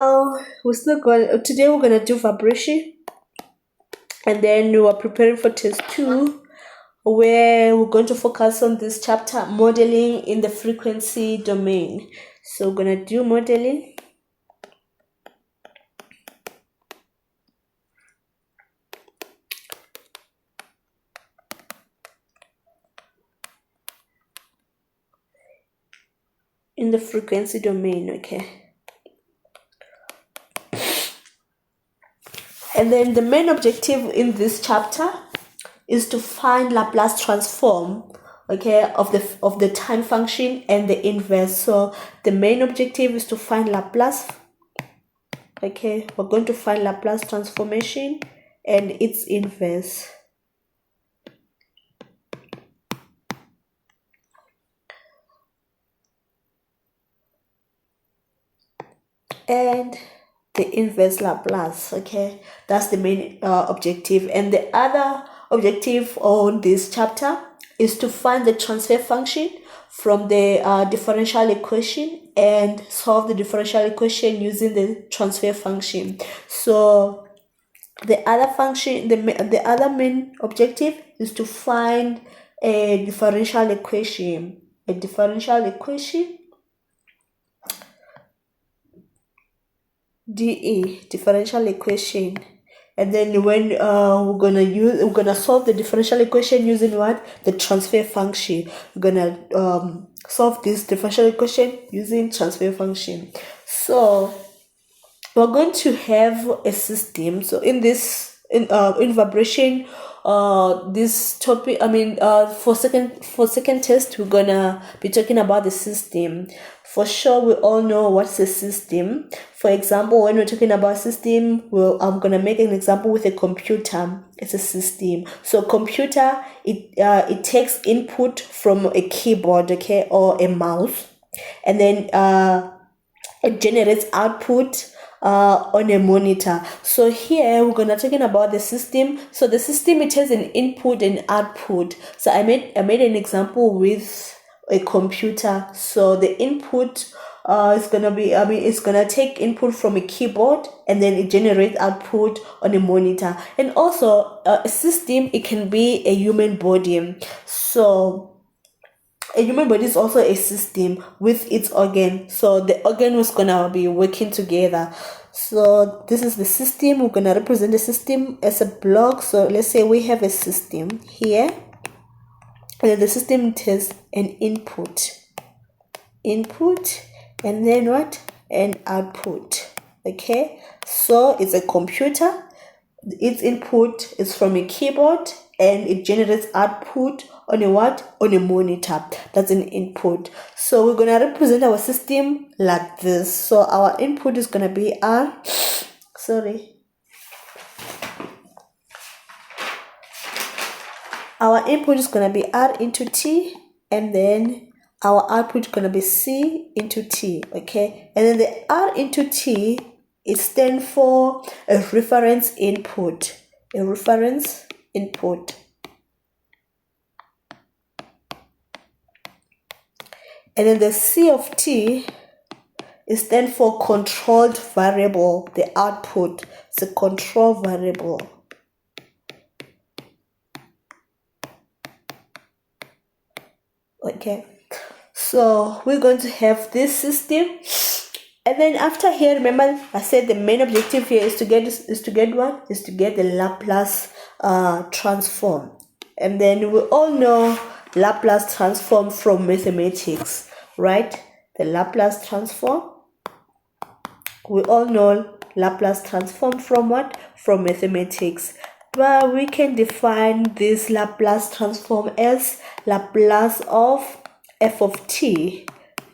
Today we're gonna do vibration, and then we are preparing for test 2, where we're going to focus on this chapter, modeling in the frequency domain. So we're gonna do modeling. In the frequency domain, okay. And then the main objective in this chapter is to find Laplace transform, okay, of the time function and the inverse. So the main objective is to find Laplace. Okay, we're going to find Laplace transformation and its inverse. And the inverse Laplace, okay, that's the main objective. And the other objective on this chapter is to find the transfer function from the differential equation and solve the differential equation using the transfer function. So the other main objective is to find a differential equation dE, differential equation. And then when we're gonna solve the differential equation using what? The transfer function. We're gonna solve this differential equation using transfer function. So we're going to have a system. So in vibration, this topic, for second test, we're gonna be talking about the system. For sure, we all know what's a system. For example, when we're talking about system, I'm gonna make an example with a computer. It's a system. So computer, it takes input from a keyboard, okay, or a mouse, and then it generates output on a monitor. So here we're gonna talking about the system. So the system, it has an input and output. So I made an example with a computer. So the input is gonna be, it's gonna take input from a keyboard and then it generates output on a monitor. And also a system, it can be a human body. So a human body is also a system with its organ. So the organ was gonna be working together. So this is the system. We're gonna represent the system as a block. So let's say we have a system here, and then the system has an input, and then what? An output. Okay, so it's a computer. Its input is from a keyboard and it generates output on a what? On a monitor. That's an input. So we're gonna represent our system like this. So our input is gonna be our input is gonna be R into T, and then our output is gonna be C into T. Okay, and then the R into T, it stands for a reference input. And then the C of T, it stands for controlled variable. The output is a control variable. Okay, so we're going to have this system. And then after here, remember I said the main objective here is to get the Laplace transform. And then we all know Laplace transform from mathematics, right? The Laplace transform. We all know Laplace transform from what? From mathematics. But we can define this Laplace transform as Laplace of f of t.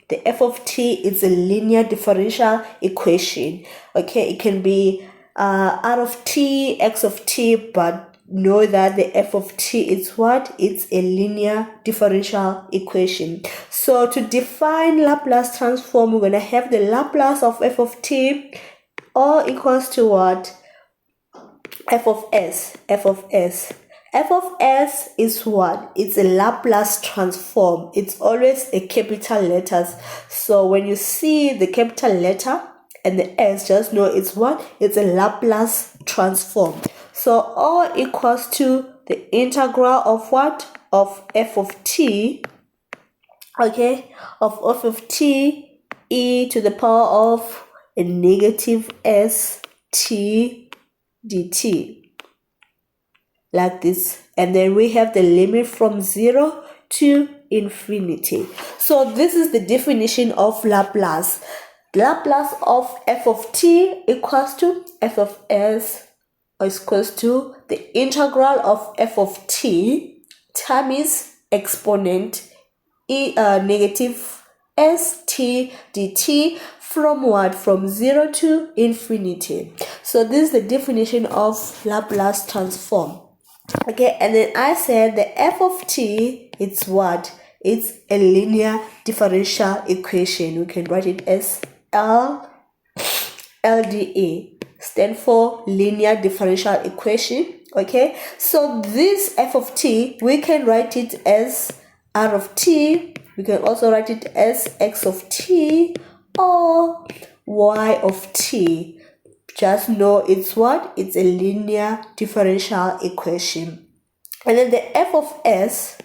The f of t is a linear differential equation. Okay, it can be r of t, x of t, but know that the f of t is what? It's a linear differential equation. So to define Laplace transform, we're going to have the Laplace of f of t all equals to what? F of s. F of s is what? It's a Laplace transform. It's always a capital letters. So when you see the capital letter, and the s, just know it's what? It's a Laplace transform. So all equals to the integral of what? Of f of t, okay, of f of t e to the power of a negative s t dt, like this. And then we have the limit from 0 to infinity. So this is the definition of Laplace. Laplace of f of t equals to f of s is equals to the integral of f of t times exponent negative st dt from what? From 0 to infinity. So this is the definition of Laplace transform. Okay, and then I said the f of t, it's what? It's a linear differential equation. We can write it as LDE, stand for linear differential equation. Okay, so this f of t, we can write it as r of t, we can also write it as x of t or y of t. Just know it's what? It's a linear differential equation. And then the f of s,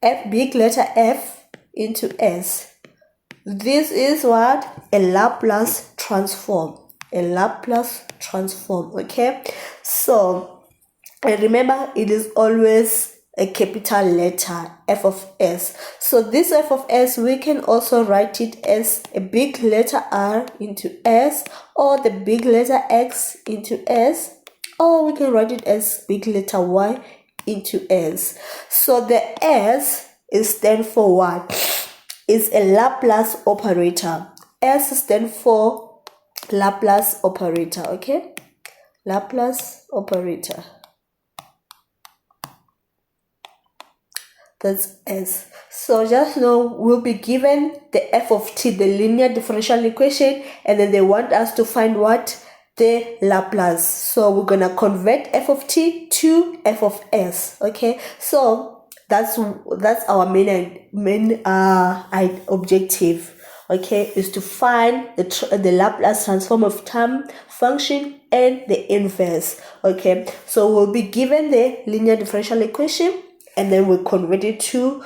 f, big letter F into s, this is what? A Laplace transform. A Laplace transform. Okay, so and remember, it is always a capital letter, f of s. So this f of s, we can also write it as a big letter r into s, or the big letter x into s, or we can write it as big letter y into s. So the s is stand for what? Is a Laplace operator. S stands for Laplace operator. Okay, Laplace operator. That's s. So just know we'll be given the f of t, the linear differential equation, and then they want us to find what? The Laplace. So we're gonna convert f of t to f of s. Okay, so that's our main objective. Okay, is to find the Laplace transform of time function and the inverse. Okay, so we'll be given the linear differential equation, and then we convert it to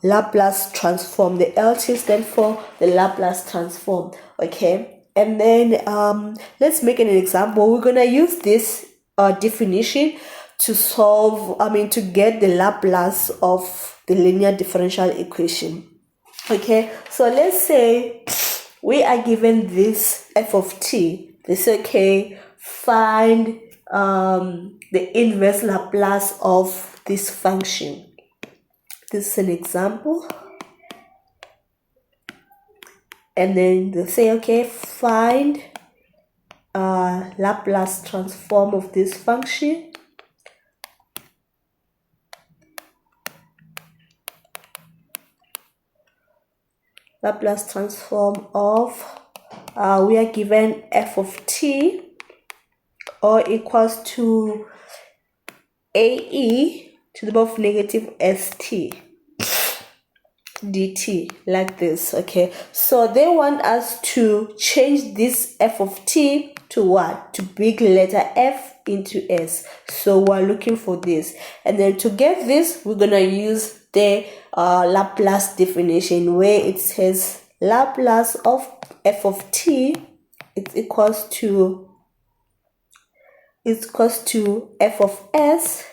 Laplace transform. The LT stands for the Laplace transform. Okay, and then let's make an example. We're gonna use this definition to solve, to get the Laplace of the linear differential equation. Okay, so let's say we are given this f of t. They say, okay, find the inverse Laplace of this function. This is an example. And then they say, okay, find Laplace transform of this function. Laplace transform of, we are given f of t or equals to ae to the power of negative st dt, like this. Okay, so they want us to change this f of t to what? To big letter F into s. So we're looking for this, and then to get this, we're gonna use the Laplace definition, where it says Laplace of f of t is equals to f of s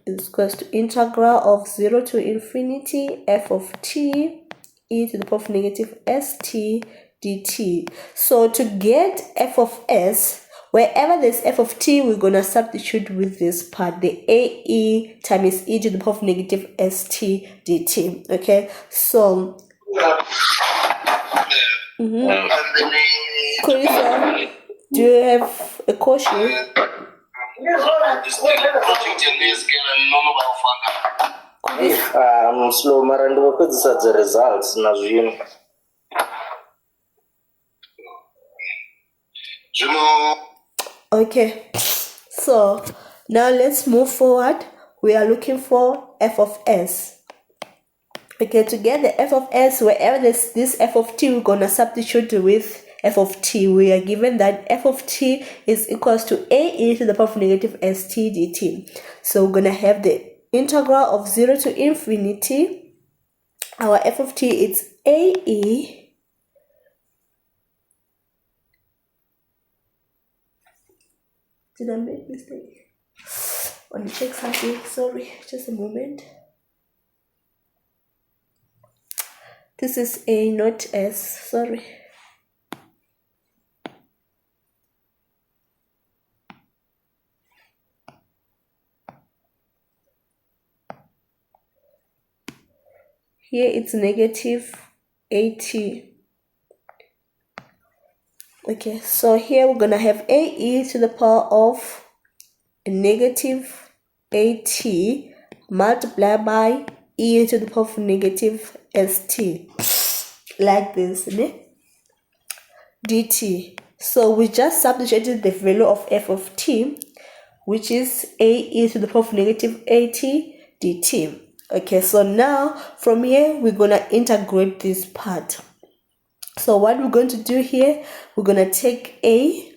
is equals to integral of 0 to infinity f of t e to the power of negative st dt. So to get f of s, wherever there's f of t, we're gonna substitute with this part, the ae times e to the power of negative st dt. Okay, so Carissa, do you have a question? I'm slow, mara ndiko kwedzisa results na zvino. Okay, so now let's move forward. We are looking for f of s. Okay, to get the f of s, wherever there's this f of t, we're gonna substitute with f of t. We are given that f of t is equals to a e to the power of negative st dt. So we're going to have the integral of 0 to infinity. Our f of t is a e Did I make mistake? Let me check something. Sorry, just a moment. This is a, not s. Sorry. Here it's negative 80. Okay, so here we're gonna have a e to the power of negative 80 multiplied by e to the power of negative st, like this, né? dt. So we just substituted the value of f of t, which is a e to the power of negative 80 dt. Okay, so now from here we're gonna integrate this part. So what we're going to do here, we're gonna take a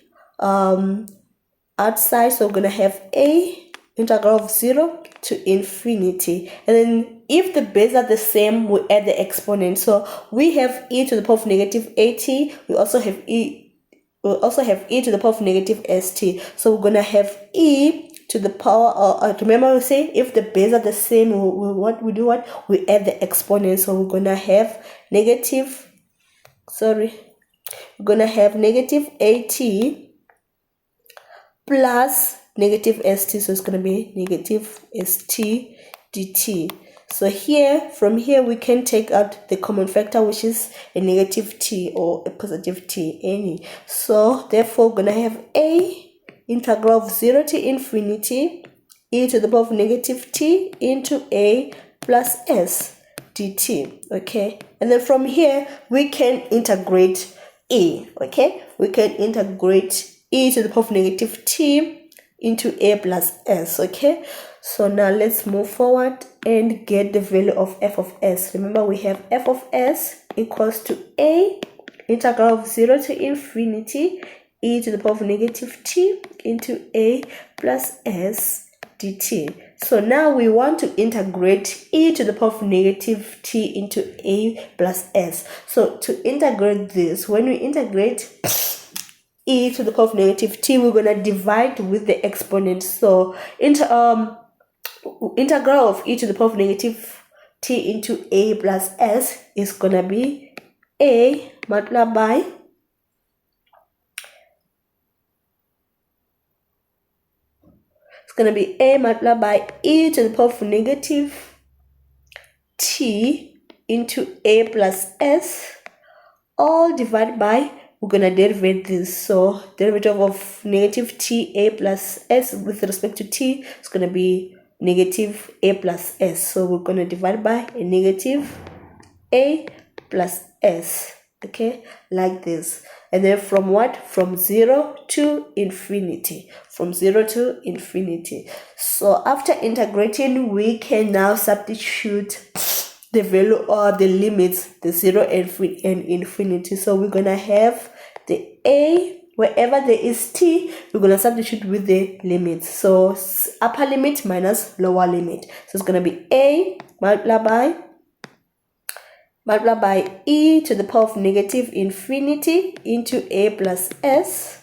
outside, so we're gonna have a integral of 0 to infinity, and then if the base are the same, we add the exponent. So we have e to the power of negative 80. We also have e to the power of negative st. So we're gonna have e to the power, remember we say if the base are the same, we add the exponent. So we're gonna have negative 80 plus negative st, so it's going to be negative st dt. So here, from here, we can take out the common factor, which is a negative t or a positive t, any. So therefore, we're going to have a integral of 0 to infinity e to the power of negative t into a plus s dt. Okay, and then from here we can integrate e. Okay, we can integrate e to the power of negative t into a plus s. Okay, so now let's move forward and get the value of f of s. Remember, we have f of s equals to a integral of 0 to infinity e to the power of negative t into a plus s dt. So now we want to integrate e to the power of negative t into a plus s. So to integrate this, when we integrate e to the power of negative t, we're going to divide with the exponent. So integral of e to the power of negative t into a plus s is going to be a multiplied by a multiplied by e to the power of negative t into a plus s, all divided by, we're going to derivate this. So derivative of negative t a plus s with respect to t is going to be negative a plus s. So we're going to divide by a negative a plus s. Okay, like this. And then from what? From 0 to infinity. From 0 to infinity. So after integrating, we can now substitute the value or the limits, the 0 and infinity. So we're going to have the a, wherever there is t, we're going to substitute with the limits. So upper limit minus lower limit. So it's going to be a multiplied by e to the power of negative infinity into a plus s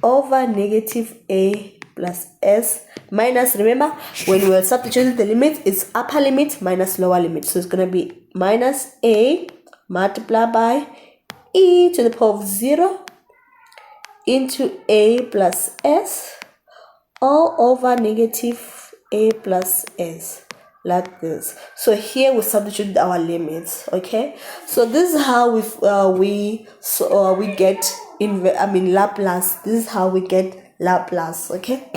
over negative a plus s minus, remember, when we are substituting the limit, it's upper limit minus lower limit. So it's going to be minus a multiplied by e to the power of 0 into a plus s all over negative a plus s. Like this. So here we substitute our limits. Okay, so this is how we get Laplace. This is how we get Laplace. Okay,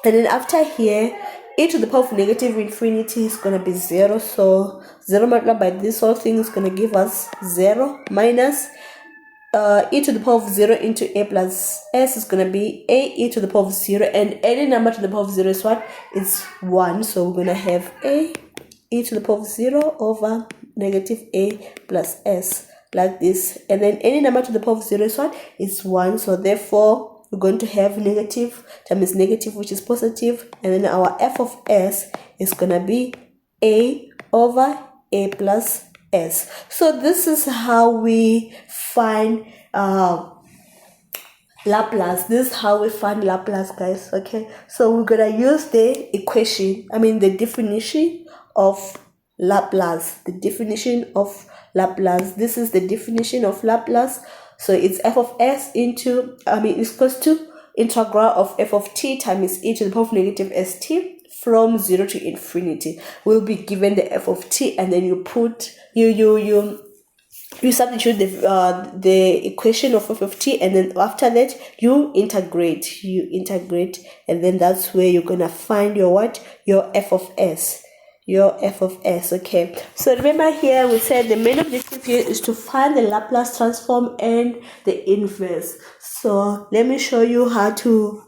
and then after here, e to the power of negative infinity is gonna be 0. So 0 multiplied by this whole thing is gonna give us 0 minus e to the power of 0 into a plus s is going to be a e to the power of 0, and any number to the power of 0 is what? It's 1. So we're going to have a e to the power of 0 over negative a plus s, like this, and then any number to the power of 0 is what? It's 1. So therefore we're going to have negative times negative, which is positive, and then our f of s is gonna be a over a plus s. So this is how we find Laplace. This is how we find Laplace, guys. Okay, so we're gonna use the the definition of Laplace. This is the definition of Laplace. So it's f of s into is equals to integral of f of t times e to the power of negative st from 0 to infinity. We'll be given the f of t, and then you put you substitute the equation of f of t, and then after that you integrate, and then that's where you're gonna find your f of s. Okay, so remember here we said the main objective here is to find the Laplace transform and the inverse. So let me show you how to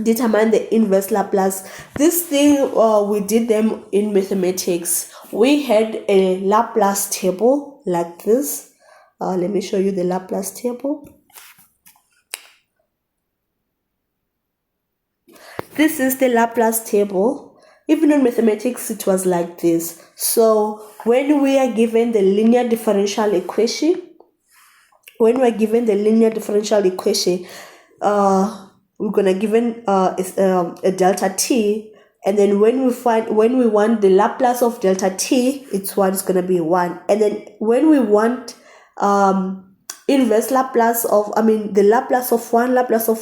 determine the inverse Laplace. This thing we did them in mathematics. We had a Laplace table like this. Let me show you the Laplace table. This is the Laplace table. Even in mathematics it was like this. So when we are given the linear differential equation, we're gonna given a delta t, and then when we want the Laplace of delta t, it's gonna be 1, and then when we want inverse Laplace of the Laplace of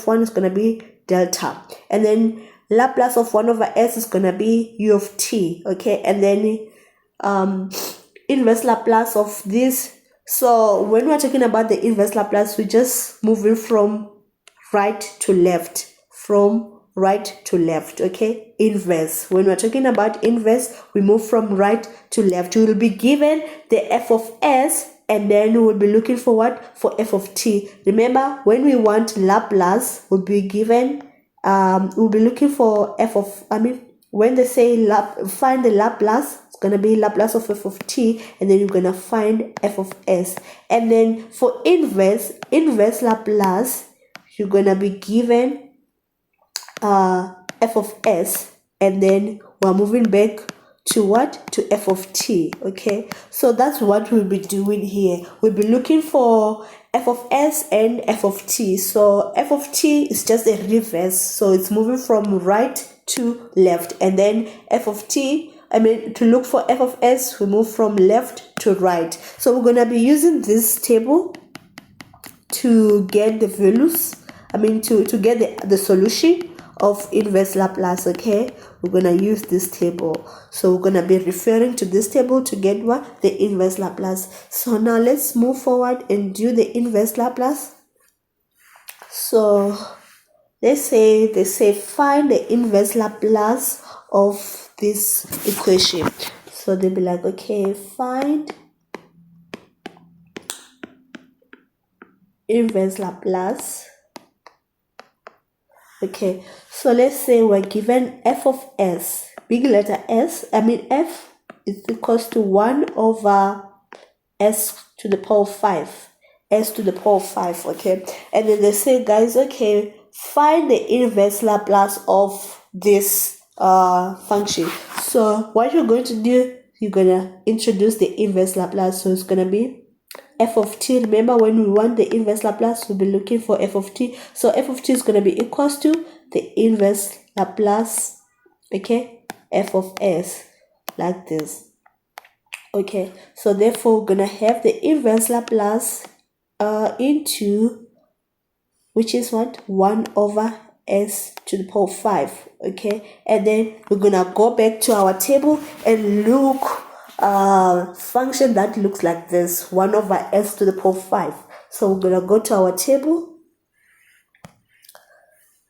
1 is gonna be delta, and then Laplace of 1 over s is gonna be u of t. Okay, and then inverse Laplace of this. So when we're talking about the inverse Laplace, we're just moving from right to left. Okay, inverse. When we're talking about inverse, we move from right to left. We will be given the f of s, and then we will be looking for what? For f of t. Remember, when we want Laplace, we'll be given we'll be looking for f of when they say find the Laplace, it's gonna be Laplace of f of t, and then you're gonna find f of s. And then for inverse Laplace, you're gonna be given f of s, and then we're moving back to what? To f of t. Okay, so that's what we'll be doing here. We'll be looking for f of s and f of t. So f of t is just a reverse, so it's moving from right to left, and then f of t, to look for f of s, we move from left to right. So we're gonna be using this table to get the values, to get the solution of inverse Laplace. Okay, we're gonna use this table, so we're gonna be referring to this table to get the inverse Laplace. So now let's move forward and do the inverse Laplace. So let's say they say find the inverse Laplace of this equation. So they'll be like, okay, find inverse Laplace. Okay, so let's say we're given f of s, big letter S, f is equals to 1 over s to the power of 5, okay, and then they say, guys, okay, find the inverse Laplace of this function. So what you're going to do, you're gonna introduce the inverse Laplace. So it's gonna be f of t. Remember, when we want the inverse Laplace, we'll be looking for f of t. So f of t is going to be equals to the inverse Laplace, okay, f of s, like this. Okay, so therefore we're going to have the inverse Laplace into, which is what? 1 over s to the power of 5. Okay, and then we're going to go back to our table and look function that looks like this, 1 over s to the power of 5. So we're gonna go to our table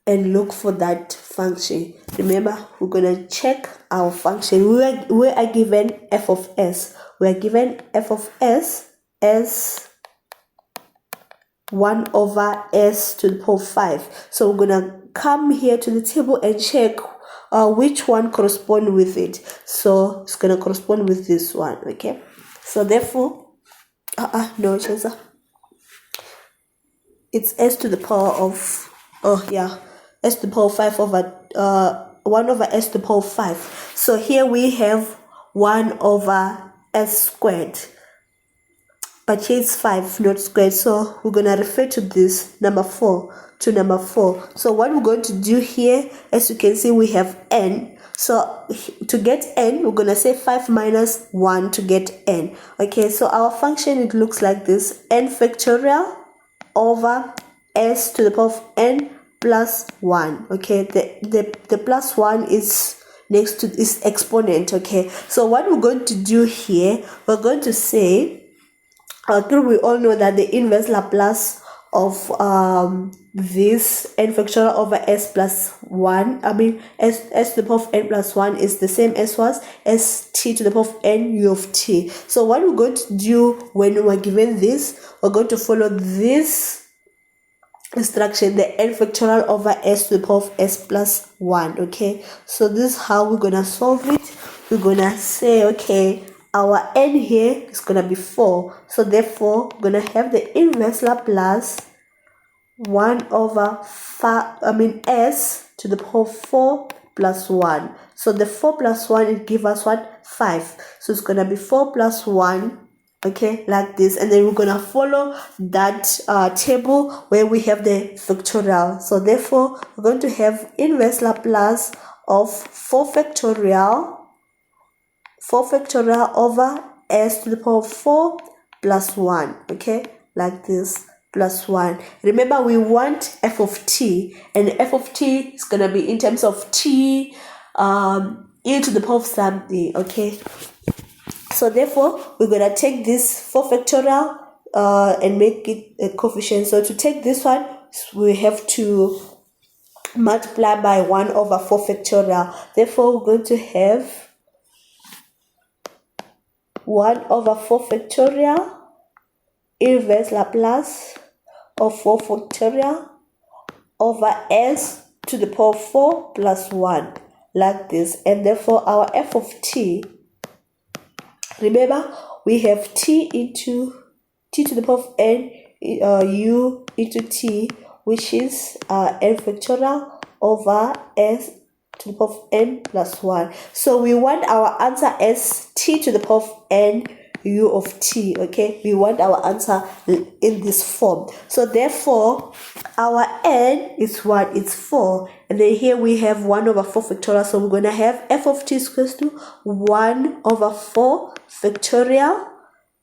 and look for that function. Remember, we're gonna check our function. We are given f of s. We are given f of s as 1 over s to the power of 5. So we're gonna come here to the table and check which one correspond with it. So it's gonna correspond with this one. Okay, so therefore No, Chesa. It's s to the power of, s to the power of 5 over 1 over s to the power of 5. So here we have 1 over s squared, but here it's 5 not squared, so we're going to refer to this number 4 to number 4. So what we're going to do here, as you can see, we have n. So to get n, we're going to say 5 minus 1 to get n. Okay, so our function, it looks like this: n factorial over s to the power of n plus 1. Okay, the plus 1 is next to this exponent. Okay, so what we're going to do here, we're going to say, we all know that the inverse Laplace of this n factorial over s plus 1, s to the power of n plus 1 is the same as was s t to the power of n u of t. So what we're going to do when we're given this, we're going to follow this instruction, the n factorial over s to the power of s plus 1. Okay, so this is how we're gonna solve it. We're gonna say, okay, our n here is gonna be 4, so therefore we're gonna have the inverse Laplace 1 over s to the power of 4 plus 1. So the 4 plus 1, it gives us what? 5. So it's gonna be 4 plus 1, okay, like this, and then we're gonna follow that table where we have the factorial. So therefore we're going to have inverse Laplace of 4 factorial over s to the power of 4 plus 1, okay, like this, plus 1. Remember, we want f of t, and f of t is gonna be in terms of t e to the power of something. Okay, so therefore we're gonna take this 4 factorial and make it a coefficient. So to take this one, we have to multiply by 1 over 4 factorial. Therefore we're going to have 1 over 4 factorial inverse Laplace of 4 factorial over s to the power of 4 plus 1, like this. And therefore our f of t, remember, we have t into t to the power of n u into t, which is n factorial over s to the power of n plus 1. So we want our answer as t to the power of n u of t. Okay, we want our answer in this form. So therefore our n is what? It's 4, and then here we have 1 over 4 factorial. So we're going to have f of t is equals to 1 over 4 factorial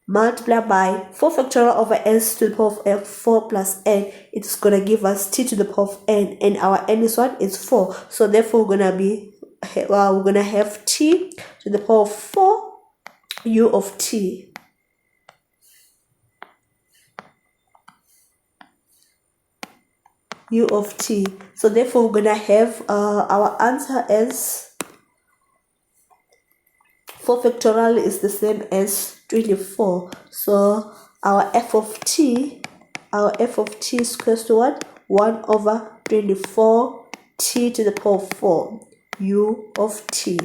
multiplied by 4 factorial over s to the power of 4 plus n. It's going to give us t to the power of n, and our n is what? It's 4. So therefore we're going to have t to the power of 4 u of t. U of t. So therefore we're going to have our answer as 4 factorial is the same as 24. So our f of t is equals to what? 1 over 24 t to the power of 4 u of t.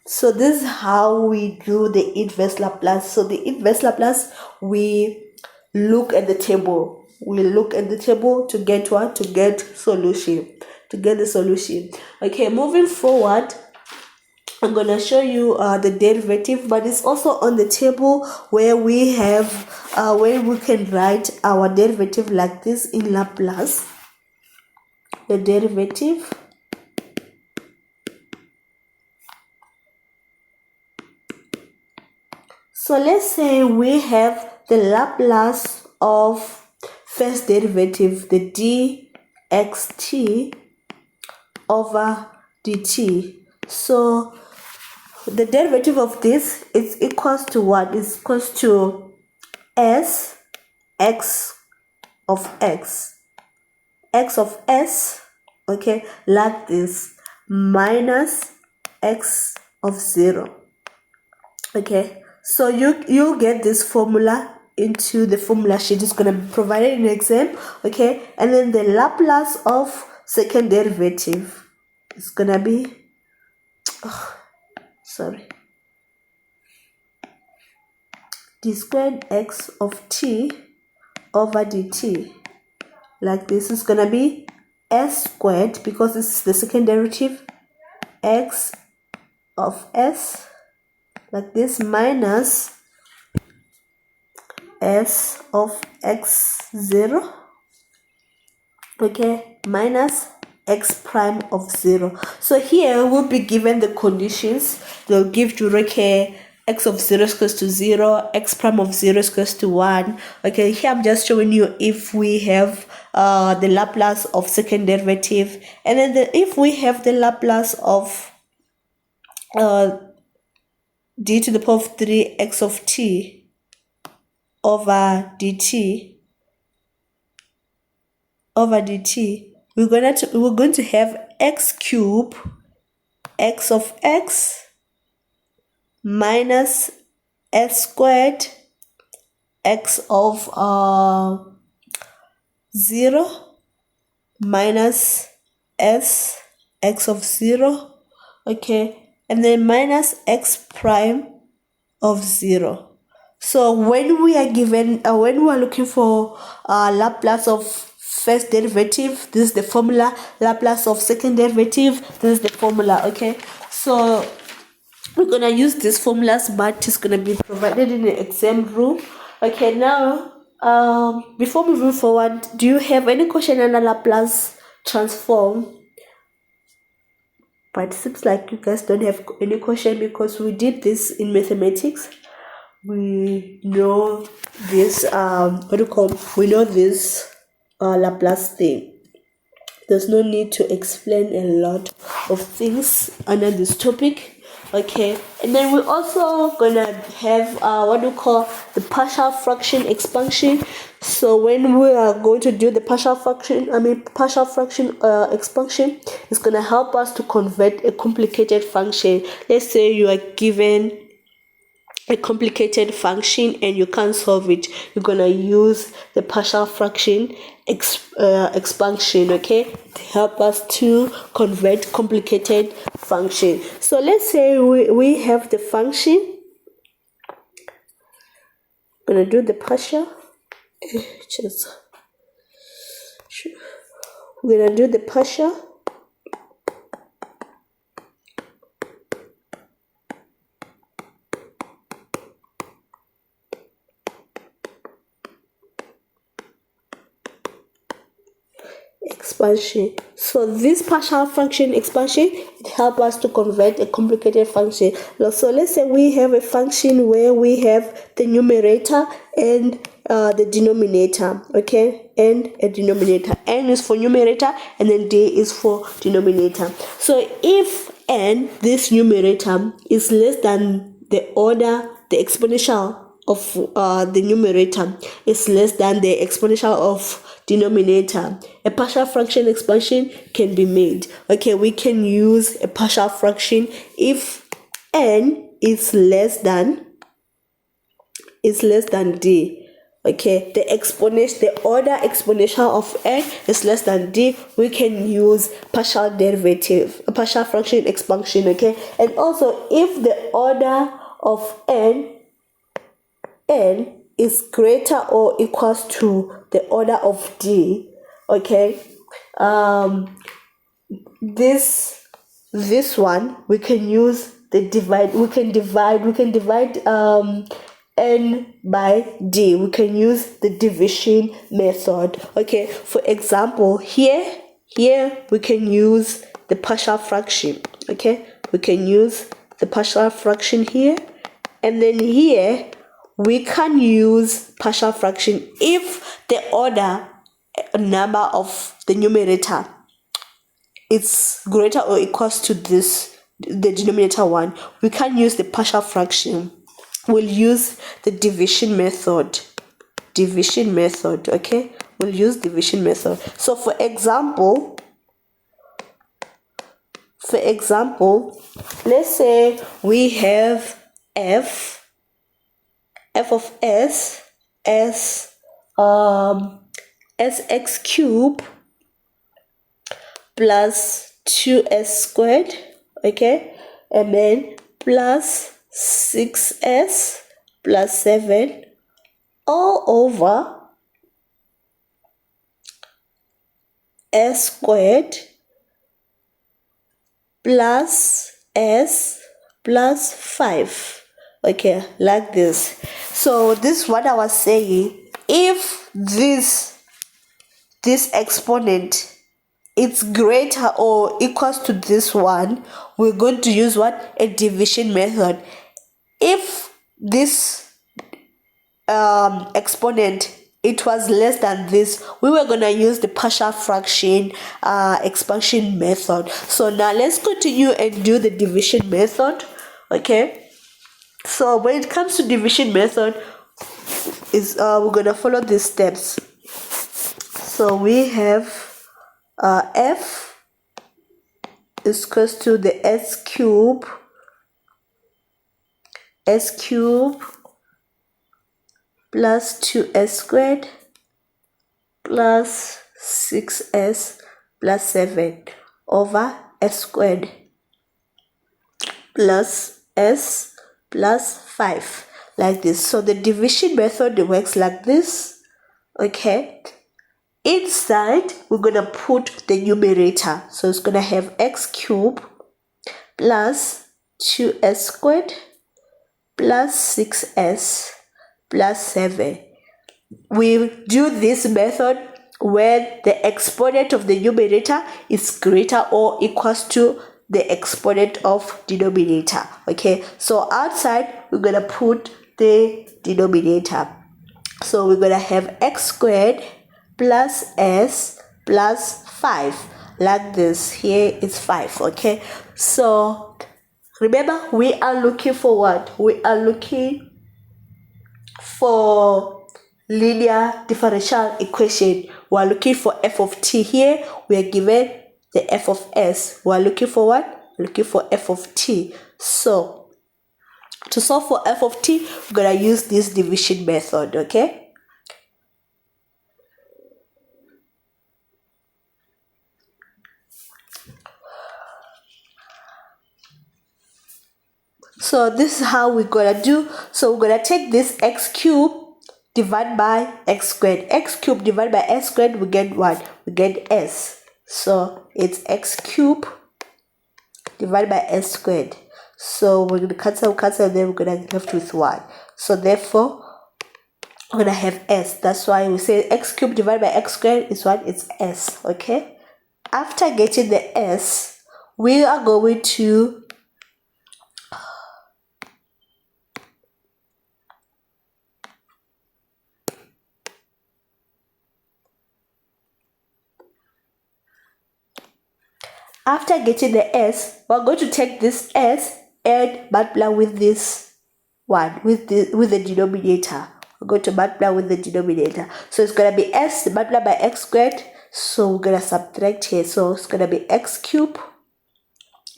So this is how we do the inverse Laplace. So the inverse Laplace, we look at the table. We look at the table to get what? To get solution. To get the solution. Okay, moving forward, I'm gonna show you the derivative, but it's also on the table where we have where we can write our derivative like this in Laplace. The derivative. So let's say we have the Laplace of first derivative, the dxt over dt. So the derivative of this is equals to what? It's equals to s x of x of s, okay, like this, minus x of 0. Okay, so you get this formula into the formula sheet. It's going to be provided in the exam. Okay, and then the Laplace of second derivative is going to be d squared x of t over dt. Like this is gonna be s squared, because this is the second derivative, x of s, like this, minus s of x0, okay, minus x prime of 0. So here we'll be given the conditions. They'll give you, okay, x of 0 is equals to 0, x prime of 0 is equals to 1. Okay, here I'm just showing you if we have the Laplace of second derivative, and then if we have the Laplace of d to the power of 3 x of t over dt, we're going to have x cube x of x minus s squared x of 0 minus s x of 0, okay, and then minus x prime of 0. So when we are given, when we are looking for Laplace of first derivative, this is the formula. Laplace of second derivative, this is the formula, okay. So we're gonna use these formulas, but it's gonna be provided in the exam room. Okay, now before moving forward, do you have any question on the Laplace transform? But it seems like you guys don't have any question, because we did this in mathematics. We know this we know this Laplace thing. There's no need to explain a lot of things under this topic, okay. And then we're also gonna have the partial fraction expansion. So when we are going to do the partial fraction expansion, it's gonna help us to convert a complicated function. Let's say you are given a complicated function and you can't solve it, you're gonna use the partial fraction expansion, okay, to help us to convert complicated function. So let's say we have the function. I'm gonna do the partial. We're gonna do the partial. Expansion. So this partial fraction expansion, it helps us to convert a complicated function. So let's say we have a function where we have the numerator and the denominator, okay, and a denominator. N is for numerator and then d is for denominator. So if n, this numerator, is less than the exponential of the numerator is less than the exponential of denominator, a partial fraction expansion can be made. Okay, we can use a partial fraction if n is less than d. Okay, the order exponential of n is less than d. We can use partial fraction expansion. Okay, and also if the order of n is greater or equals to the order of d, okay, this one we can use the divide. We can divide n by d. We can use the division method. Okay, for example, here we can use the partial fraction. Okay, we can use the partial fraction here, and then here we can use partial fraction if the order number of the numerator is greater or equals to the denominator one. We can use the partial fraction. We'll use the division method. Okay, we'll use division method. So for example, let's say we have f of s as sx cube plus 2s squared, okay, and then plus 6s plus 7 all over s squared plus s plus 5. Okay, like this. So this is what I was saying. If this exponent it's greater or equals to this one, we're going to use what? A division method. If this exponent it was less than this, we were going to use the partial fraction expansion method. So now let's continue and do the division method. Okay, so when it comes to division method is we're going to follow these steps. So we have f is equals to the s cube plus 2s squared plus 6s plus 7 over s squared plus s plus 5, like this. So the division method works like this. Okay, inside we're gonna put the numerator, so it's gonna have x cubed plus 2s squared plus 6s plus 7. We do this method when the exponent of the numerator is greater or equals to the exponent of denominator. Okay, so outside we're gonna put the denominator. So we're gonna have x squared plus s plus 5, like this. Here is 5. Okay, so remember we are looking for what? We are looking for linear differential equation. We are looking for f of t. Here we are given the f of s. We are looking for what? Looking for f of t. So to solve for f of t, we're gonna use this division method. Okay, so this is how we're gonna do. So we're gonna take this x cubed divided by x squared. X cubed divided by x squared, we get what? We get s. So it's x cubed divided by s squared. So we're gonna cancel, then we're gonna be left with 1. So therefore we're gonna have s. That's why we say x cubed divided by x squared is what? It's s. Okay, after getting the s, we are going to after getting the s, we're going to take this s and multiply with this one, with the denominator. We're going to multiply with the denominator. So it's going to be s multiplied by x squared. So we're going to subtract here. So it's going to be x cubed.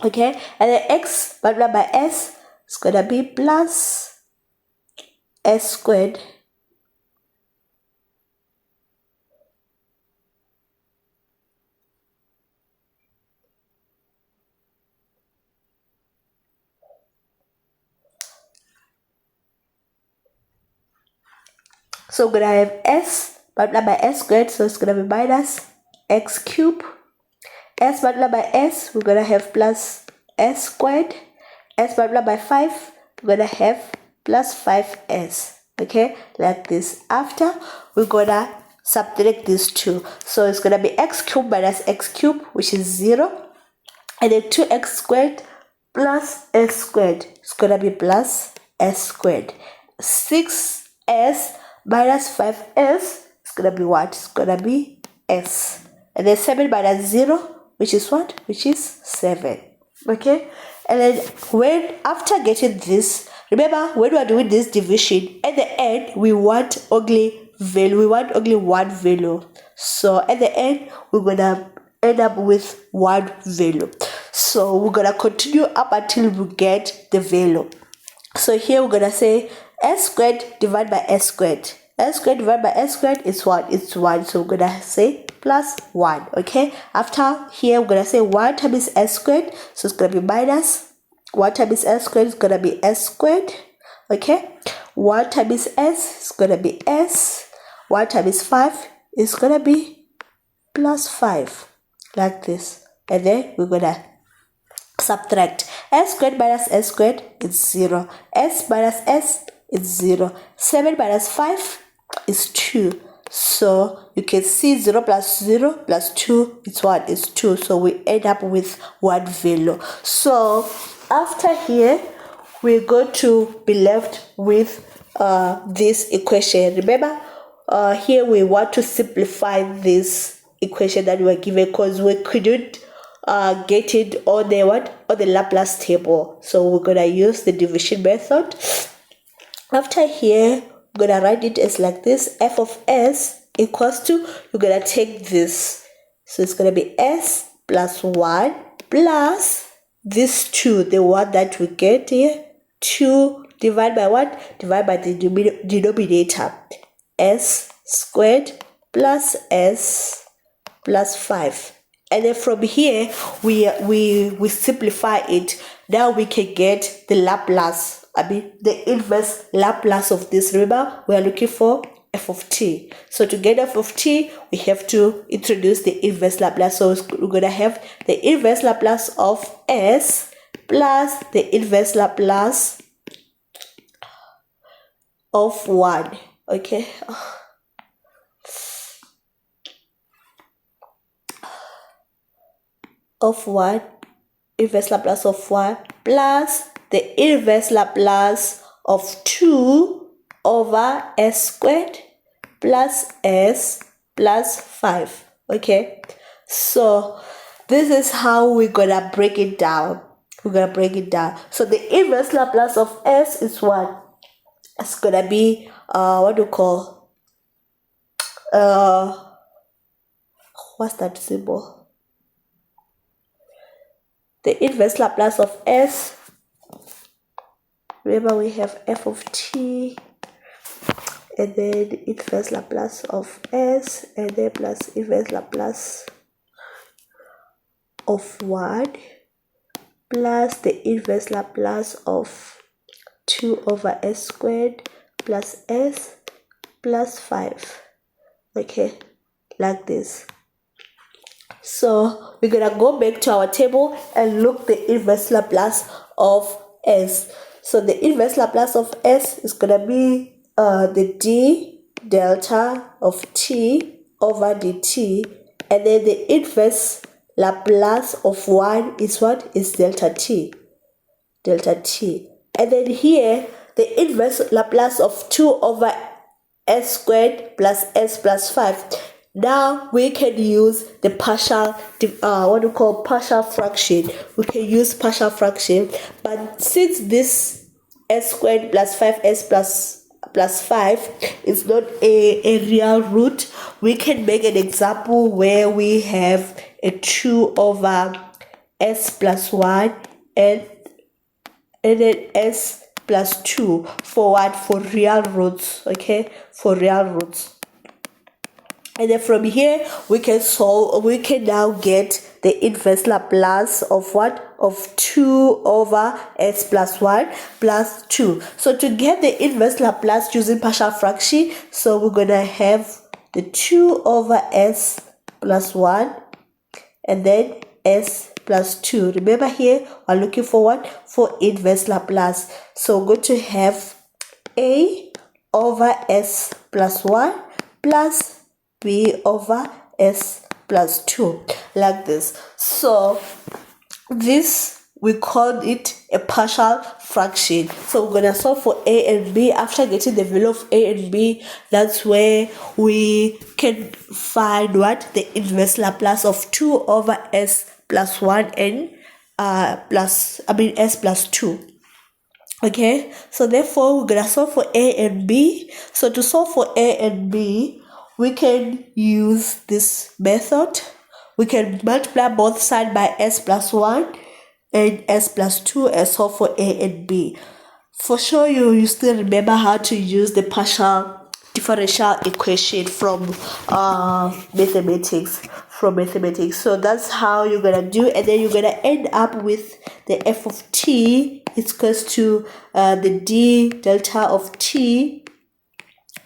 Okay, and then x multiplied by s is going to be plus s squared so we're going to have s multiplied by s squared, so it's going to be minus x cubed. S multiplied by s, we're going to have plus s squared. S multiplied by 5, we're going to have plus 5s. Okay, like this. After, we're going to subtract these two. So it's going to be x cubed minus x cubed, which is 0. And then 2x squared plus s squared. It's going to be plus s squared. 6s minus 5s is going to be what? It's going to be s. And then 7 minus 0, which is what? Which is 7. Okay, and then when after getting this, remember when we are doing this division, at the end we want only value. We want only one value. So at the end we're gonna end up with one value. So we're gonna continue up until we get the value. So here we're gonna say s squared divided by s squared. S squared divided by s squared is what? It's 1. So we're gonna say plus 1. Okay, after here we're gonna say 1 times s squared, so it's gonna be minus 1 times s squared is gonna be s squared. Okay, 1 times s is gonna be s. 1 times 5 is gonna be plus 5, like this. And then we're gonna subtract. S squared minus s squared is 0. S minus s is 0. 7 minus 5 is 2. So you can see 0 plus 0 plus 2 is what? Is 2. So we end up with one value. So after here, we're going to be left with this equation. Remember, here we want to simplify this equation that we were given because we couldn't get it on the on the Laplace table. So we're gonna use the division method. After here, we're gonna write it as like this: f of s equals to, we're gonna take this, so it's gonna be s plus 1 plus this 2, the one that we get here, 2 divided by what? Divided by the denominator, s squared plus s plus 5. And then from here, we simplify it. Now we can get the Laplace, the inverse Laplace of this. Remember, we are looking for f of t. So to get f of t, we have to introduce the inverse Laplace. So we're going to have the inverse Laplace of s plus the inverse Laplace of 1. Okay. Of 1, inverse Laplace of 1 plus the inverse Laplace of 2 over s squared plus s plus 5. Okay, so this is how we're gonna break it down. So the inverse Laplace of s is what? It's gonna be what do you call what's that symbol? The inverse Laplace of s, remember we have f of t, and then inverse Laplace of s, and then plus inverse Laplace of 1, plus the inverse Laplace of 2 over s squared plus s plus 5. Okay, like this. So we're gonna go back to our table and look the inverse Laplace of s. So the inverse Laplace of s is gonna be the d delta of t over dt, and then the inverse Laplace of 1 is what? Is delta t. And then here the inverse Laplace of 2 over s squared plus s plus 5. Now we can use the partial partial fraction. We can use partial fraction, but since this s squared plus 5s plus 5 is not a real root, we can make an example where we have a 2 over s plus 1 and then s plus 2 for what? For real roots. Okay, for real roots. And then from here we can now get the inverse Laplace of what? Of 2 over s plus 1 plus 2. So to get the inverse Laplace using partial fraction, so we're gonna have the 2 over s plus 1 and then s plus 2. Remember here we're looking for what? For inverse Laplace. So we're going to have a over s plus 1 plus b over s plus 2, like this. So this, we call it a partial fraction. So we're gonna solve for a and b. After getting the value of a and b, that's where we can find what? The inverse Laplace of 2 over s plus 1 and s plus 2. Okay, so therefore we're gonna solve for a and b. So to solve for a and b, we can use this method. We can multiply both sides by s plus 1 and s plus 2 and solve for a and b. For sure you still remember how to use the partial differential equation from mathematics. from mathematics. So that's how you're gonna do, and then you're gonna end up with the f of t is equals to the d delta of t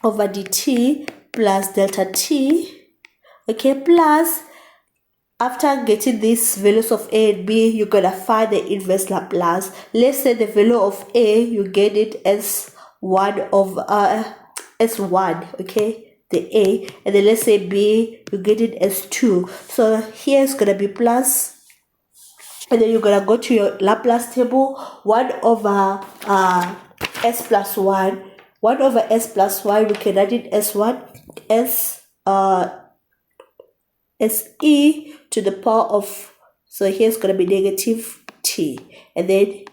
over dt plus delta t, okay, plus after getting these values of a and b, you're gonna find the inverse Laplace. Let's say the value of a, you get it as 1 over S1, okay, the a, and then let's say b, you get it as 2. So here it's gonna be plus, and then you're gonna go to your Laplace table. 1 over s plus 1, 1 over s plus 1, we can write it as 1 s e to the power of, so here's gonna be negative t, and then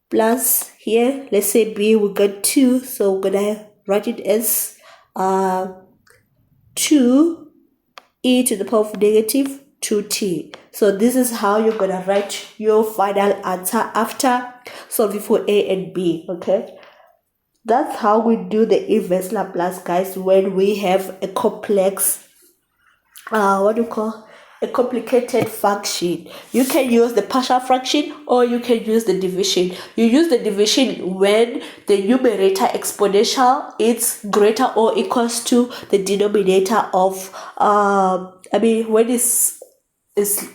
plus here, let's say b, we got 2, so we're gonna write it as 2 e to the power of negative 2t. So this is how you're gonna write your final answer after solving for a and b, okay? That's how we do the inverse Laplace, guys, when we have a complex a complicated function. You can use the partial fraction or you can use the division. You use the division when the numerator exponential is greater or equals to the denominator of when it's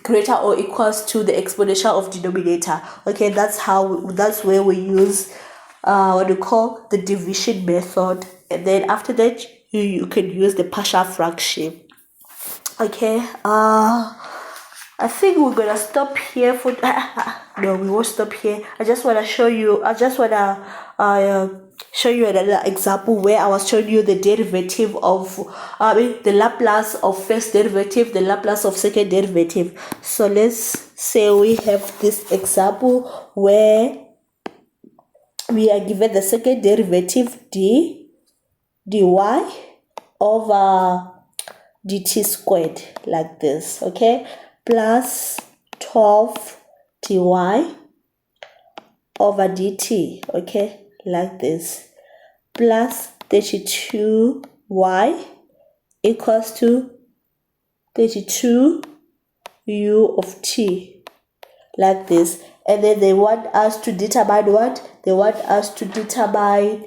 greater or equals to the exponential of denominator. Okay, that's where we use the division method, and then after that you can use the partial fraction. Okay, I think we're gonna stop here for no, we won't stop here. I just wanna show you another example where I was showing you the derivative of the Laplace of first derivative, the Laplace of second derivative. So let's say we have this example where we are given the second derivative dy over dt squared, like this, okay, plus 12 dy over dt, okay, like this, plus 32y equals to 32 u of t, like this. And then they want us to determine what? They want us to determine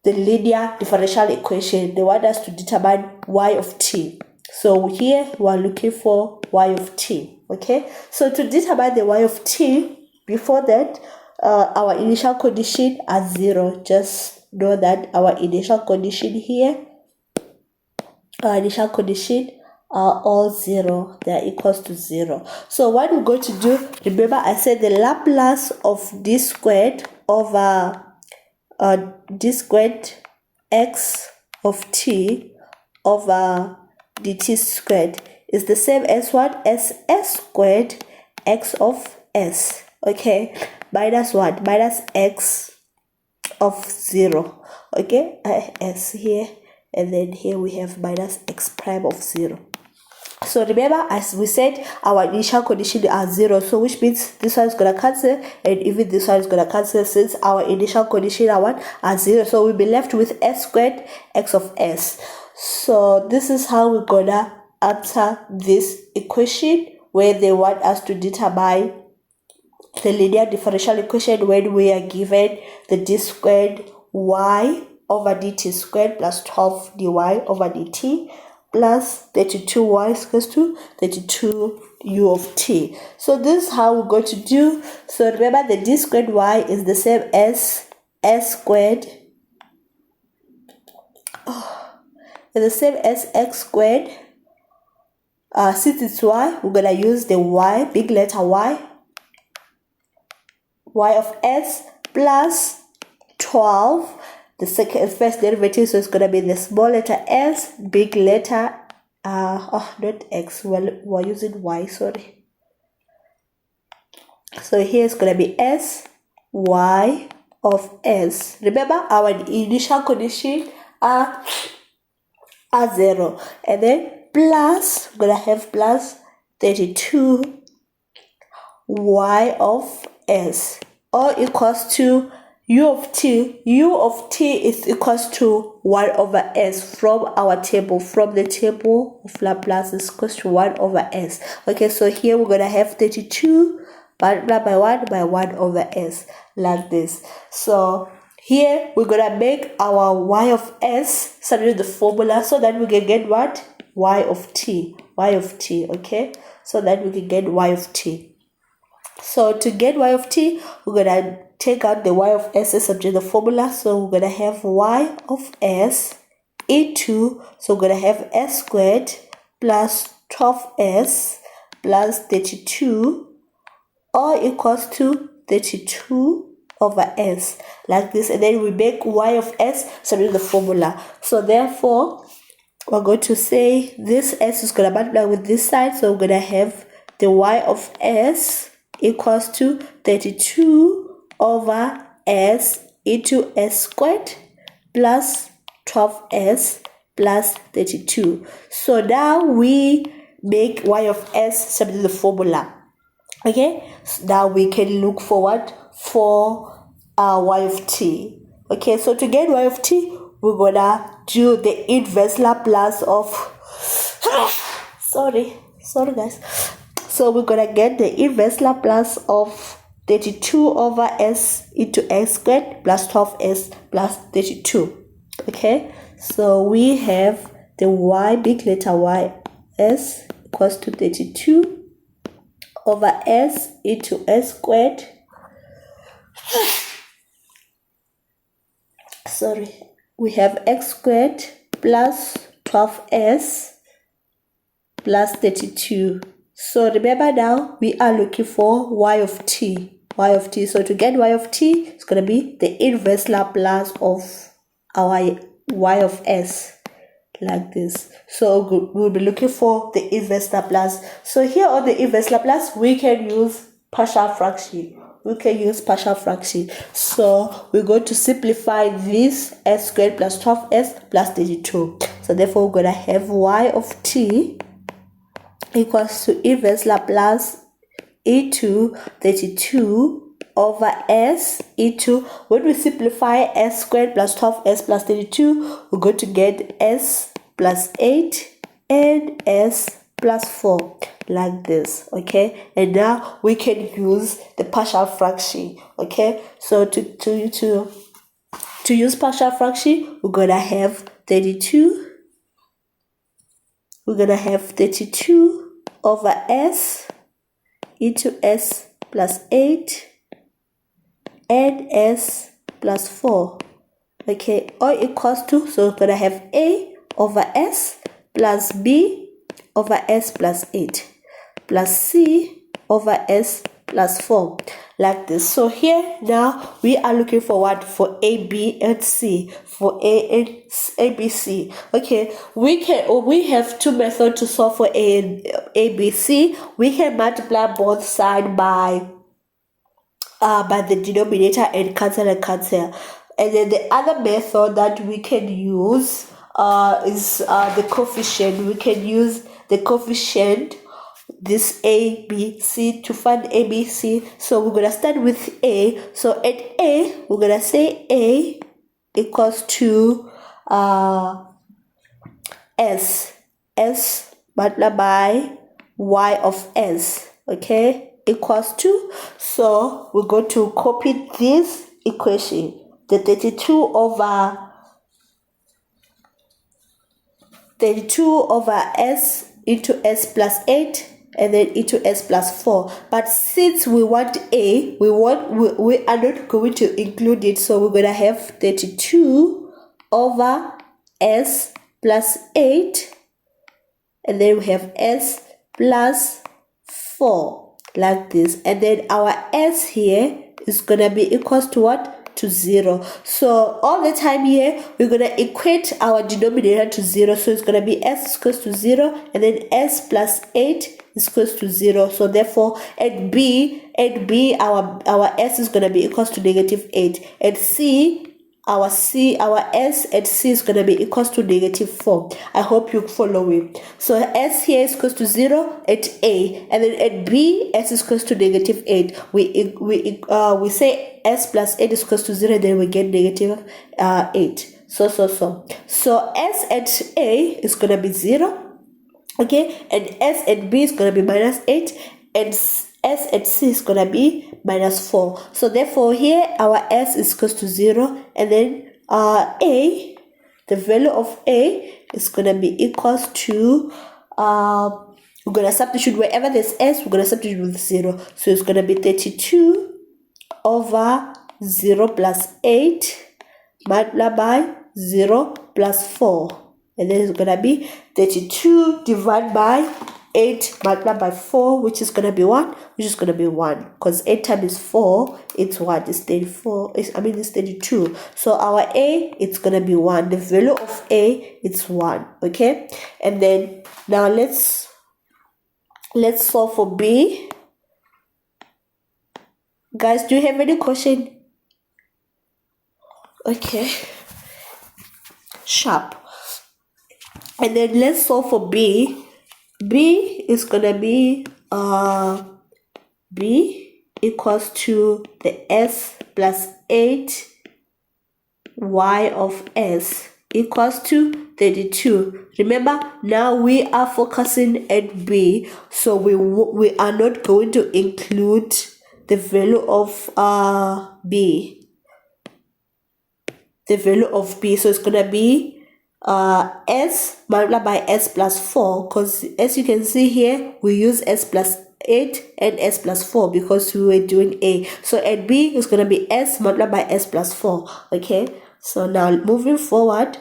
the linear differential equation. They want us to determine y of t. So here we are looking for y of t, okay? So to determine the y of t, before that, our initial condition are 0. Just know that our initial condition here, our initial condition are all 0. They are equals to 0. So what we're going to do, remember I said the Laplace of d squared over d squared x of t over dt squared is the same as what? As s squared x of s, okay, minus what? Minus x of 0, okay, s here, and then here we have minus x prime of 0. So remember, as we said, our initial condition are 0, so which means this one is gonna cancel, and even this one is gonna cancel since our initial condition are 0. So we'll be left with s squared x of s. So this is how we're gonna answer this equation where they want us to determine the linear differential equation when we are given the d squared y over dt squared plus 12 dy over dt plus 32y is equals to 32 u of t. So this is how we're going to do. So remember, the d squared y is the same as s squared, is the same as x squared. Since it's y, we're gonna use the y, big letter y of s plus 12, the first derivative, so it's gonna be the small letter s, big letter not x, well, we're using y, sorry. So here it's gonna be s y of s. Remember, our initial condition are 0, and then plus, we're gonna have plus 32 y of s, all equals to u of t is equals to 1 over s from our table, from the table of Laplace is equals to 1 over s. Okay, so here we're gonna have 32 multiplied by 1 over s, like this. So here we're gonna make our y of s substitute the formula so that we can get what? Y of t, okay, so that we can get y of t. So to get y of t, we're gonna take out the y of s and substitute the formula. So we're gonna have y of s e2, so we're gonna have s squared plus 12s plus 32 all equals to 32 over s, like this. And then we make y of s substitute the formula. So therefore we're going to say this s is gonna multiply with this side, so we're gonna have the y of s equals to 32 over s into s squared plus 12s plus 32. So now we make y of s substitute the formula. Okay, so now we can look forward for y of t. Okay, so to get y of t, we're gonna do the inverse Laplace of sorry guys. So we're gonna get the inverse Laplace of 32 over s into s squared plus 12s plus 32. Okay, so we have the y, big letter y, s equals to 32 over s into s squared. Sorry, we have x squared plus 12s plus 32. So remember now we are looking for y of t. So to get y of t, it's going to be the inverse Laplace of our y of s, like this. So we'll be looking for the inverse Laplace. So here on the inverse Laplace, we can use partial fraction. So we're going to simplify this s squared plus 12s plus 32. So therefore we're going to have y of t equals to inverse Laplace into 32 over s into, when we simplify s squared plus 12s plus 32, we're going to get s plus 8 and s plus 4, like this. Okay, and now we can use the partial fraction. Okay, so to use partial fraction, we're gonna have 32. We're gonna have 32 over s into s plus 8 and s plus 4. Okay, all equals to, so we're gonna have a over s plus b over s plus 8 plus c over s plus 4, like this. So here now we are looking for what? For a, b and c, for a, b, c. Okay, we have two methods to solve for a, b, c. We can multiply both sides by the denominator and cancel. And then the other method that we can use is the coefficient. We can use the coefficient, this a, b, c, to find a, b, c. So we're gonna start with a. So at a, we're gonna say a equals to s multiplied by y of s. Okay, equals to, so we're going to copy this equation, the 32 over s into s plus 8 and then into s plus 4. But since we want a, we are not going to include it, so we're gonna have 32 over s plus 8 and then we have s plus 4, like this. And then our s here is gonna be equals to what? To 0. So all the time here we're gonna equate our denominator to 0. So it's gonna be s equals to 0 and then s plus 8 is equals to 0. So therefore at b our s is gonna be equals to -8, and c our S at C is going to be equals to -4. I hope you follow it. So S here is equals to 0 at A, and then at B, S is equals to -8. We say S plus 8 is equals to 0, then we get -8. So S at A is going to be 0, okay, and S at B is going to be -8, and S at C is going to be -4. So therefore here our S is equals to 0, and then A, the value of A is going to be equals to, we're going to substitute wherever there's S, we're going to substitute with 0. So it's going to be 32 over 0 plus 8 multiplied by 0 plus 4. And then it's going to be 32 divided by 8 multiplied by 4, which is going to be 1, which is going to be 1. Because 8 times 4, it's what? It's 34. It's 32. So our A, it's going to be 1. The value of A, it's 1. Okay? And then, now let's solve for B. Guys, do you have any question? Okay. Sharp. And then let's solve for B. B is gonna be B equals to the S plus 8 Y of S equals to 32. Remember, now we are focusing at B, so we are not going to include the value of B. The value of B, so it's gonna be S multiplied by S plus 4, because as you can see here, we use S plus 8 and S plus 4 because we were doing A. So at B, it's going to be S multiplied by S plus 4. Okay, so now moving forward,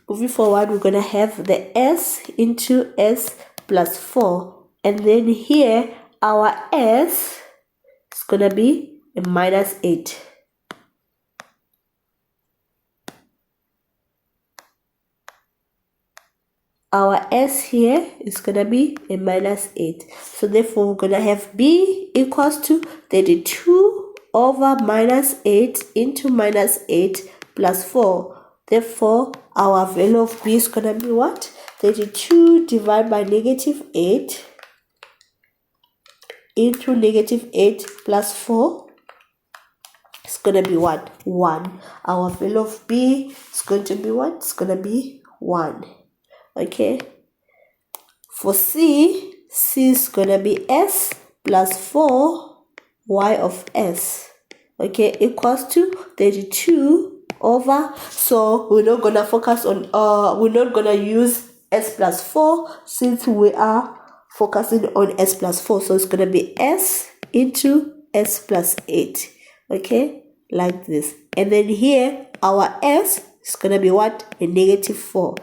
we're going to have the S into S plus 4. And then here, our S is going to be a -8. Our S here is going to be a -8. So therefore, we're going to have B equals to 32 over -8 into -8 plus 4. Therefore, our value of B is going to be what? 32 divided by -8 into -8 plus 4. It's going to be what? 1. Our value of B is going to be what? It's going to be 1. Okay, for C is gonna be S plus 4 Y of S, okay, equals to 32 over, so we're not gonna focus on, we're not gonna use S plus 4 since we are focusing on S plus 4, so it's gonna be S into S plus 8, okay, like this. And then here, our S is going to be what? A -4.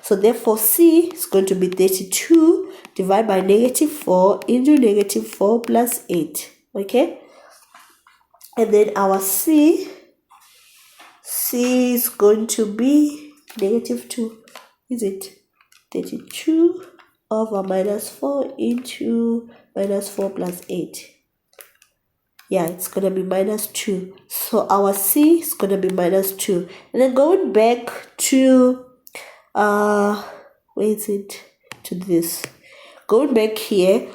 So therefore, C is going to be 32 divided by -4 into -4 plus 8. Okay? And then our C is going to be -2. Is it? 32 over -4 into -4 plus 8. Yeah, it's going to be -2. So our C is going to be -2. And then going back to, where is it? To this. Going back here,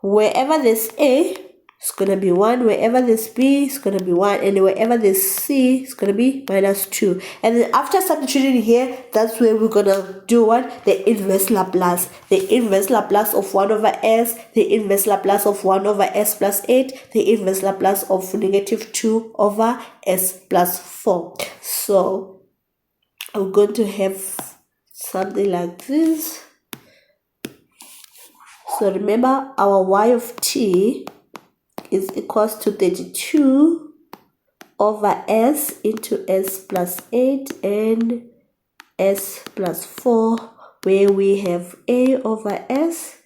wherever there's A, it's going to be 1. Wherever there's B, it's going to be 1. And wherever there's C, it's going to be -2. And then after substituting here, that's where we're going to do what? The inverse Laplace. The inverse Laplace of 1 over S, the inverse Laplace of 1 over S plus 8, the inverse Laplace of -2 over S plus 4. So I'm going to have something like this. So remember, our Y of t is equals to 32 over S into S plus 8 and S plus 4, where we have A over S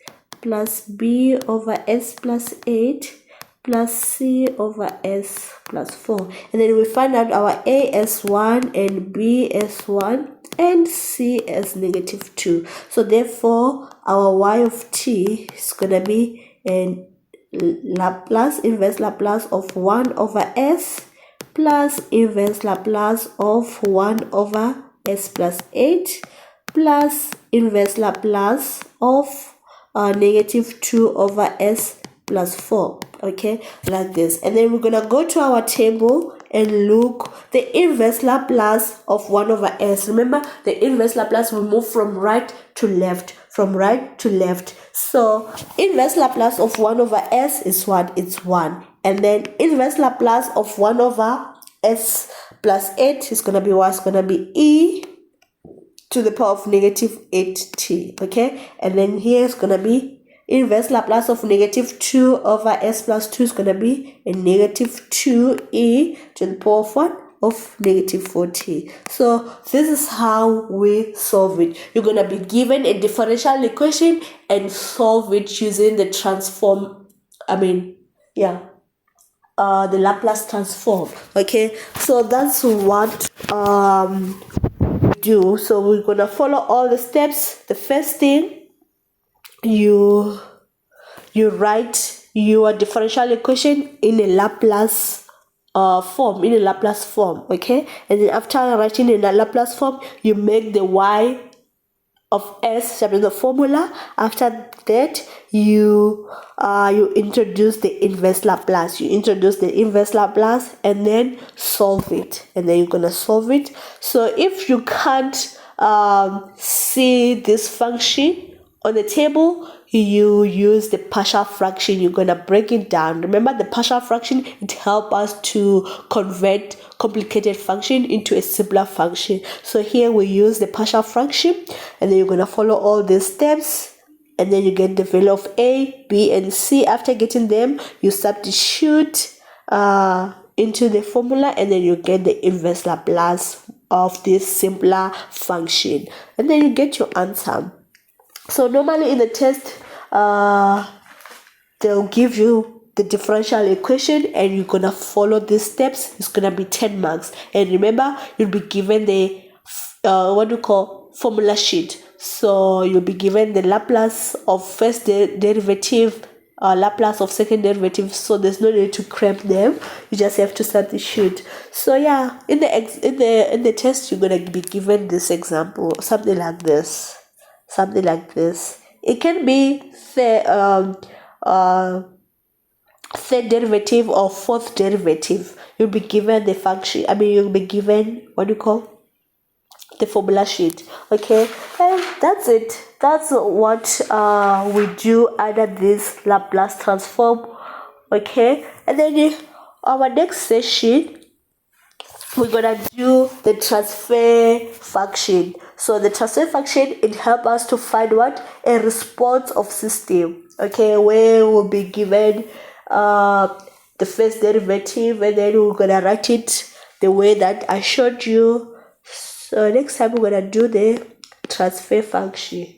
plus B over S plus 8 plus C over S plus 4. And then we find out our A as 1 and B as 1 and C as -2. So therefore, our Y of t is going to be an Laplace, inverse Laplace of 1 over S plus inverse Laplace of 1 over s plus 8 plus inverse Laplace of negative 2 over s plus 4. Okay, like this. And then we're gonna go to our table and look the inverse Laplace of 1 over s. Remember, the inverse Laplace will move from right to left, from right to left. So inverse Laplace of 1 over s is what? It's 1. And then inverse Laplace of 1 over s plus 8 is gonna be what? It's gonna be e to the power of negative 8t. Okay, and then here is gonna be inverse Laplace of negative 2 over s plus 2 is gonna be a negative 2e to the power of what? Of negative 4t. So this is how we solve it. You're gonna be given a differential equation and solve it using the transform. The Laplace transform. Okay, so that's what we do. So we're gonna follow all the steps. The first thing, you write your differential equation in a Laplace form, okay? And then after writing in a Laplace form, you make the y of s, the formula. After that, you introduce the inverse Laplace. And then solve it. And then you're gonna solve it. So if you can't see this function on the table, you use the partial fraction. You're gonna break it down. Remember, the partial fraction, it helps us to convert complicated function into a simpler function. So here we use the partial fraction, and then you're gonna follow all these steps, and then you get the value of a, b, and c. After getting them, you substitute into the formula, and then you get the inverse Laplace of this simpler function, and then you get your answer. So normally in the test, they'll give you the differential equation and you're gonna follow these steps. It's gonna be 10 marks. And remember, you'll be given the formula sheet. So you'll be given the Laplace of first derivative, Laplace of second derivative. So there's no need to cramp them. You just have to substitute. So yeah, in the test, you're gonna be given this example, something like this. It can be third derivative or fourth derivative. You'll be given the function. You'll be given the formula sheet. Okay, and that's it. That's what we do under this Laplace transform. Okay, and then our next session, we're gonna do the transfer function. So the transfer function, it helps us to find what? A response of system. Okay, where we'll be given the first derivative, and then we're gonna write it the way that I showed you. So next time we're gonna do the transfer function.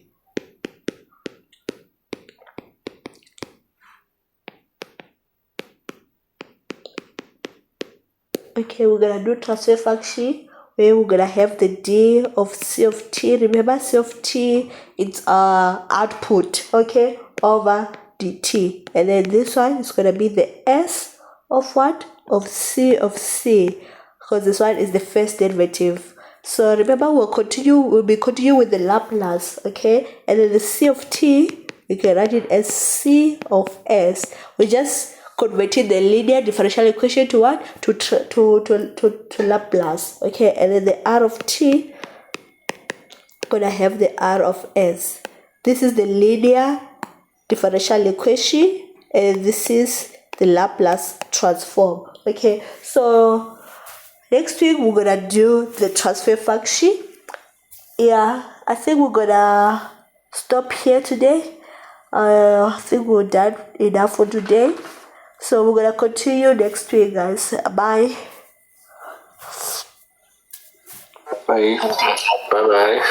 Okay, we're gonna do transfer function where we're gonna have the d of c of t. Remember, c of t, it's output, okay, over dt. And then this one is gonna be the s of what? Of c, because this one is the first derivative. So remember, we'll be continue with the Laplace, okay? And then the c of t, we can write it as c of s. We just converting the linear differential equation to what? To Laplace. Okay, and then the r of t, gonna have the r of s. This is the linear differential equation, and this is the Laplace transform. Okay, so next week we're gonna do the transfer function. Yeah, I think we're gonna stop here today. I think we're done enough for today. So we're gonna continue next week, guys. Bye. Bye. Bye.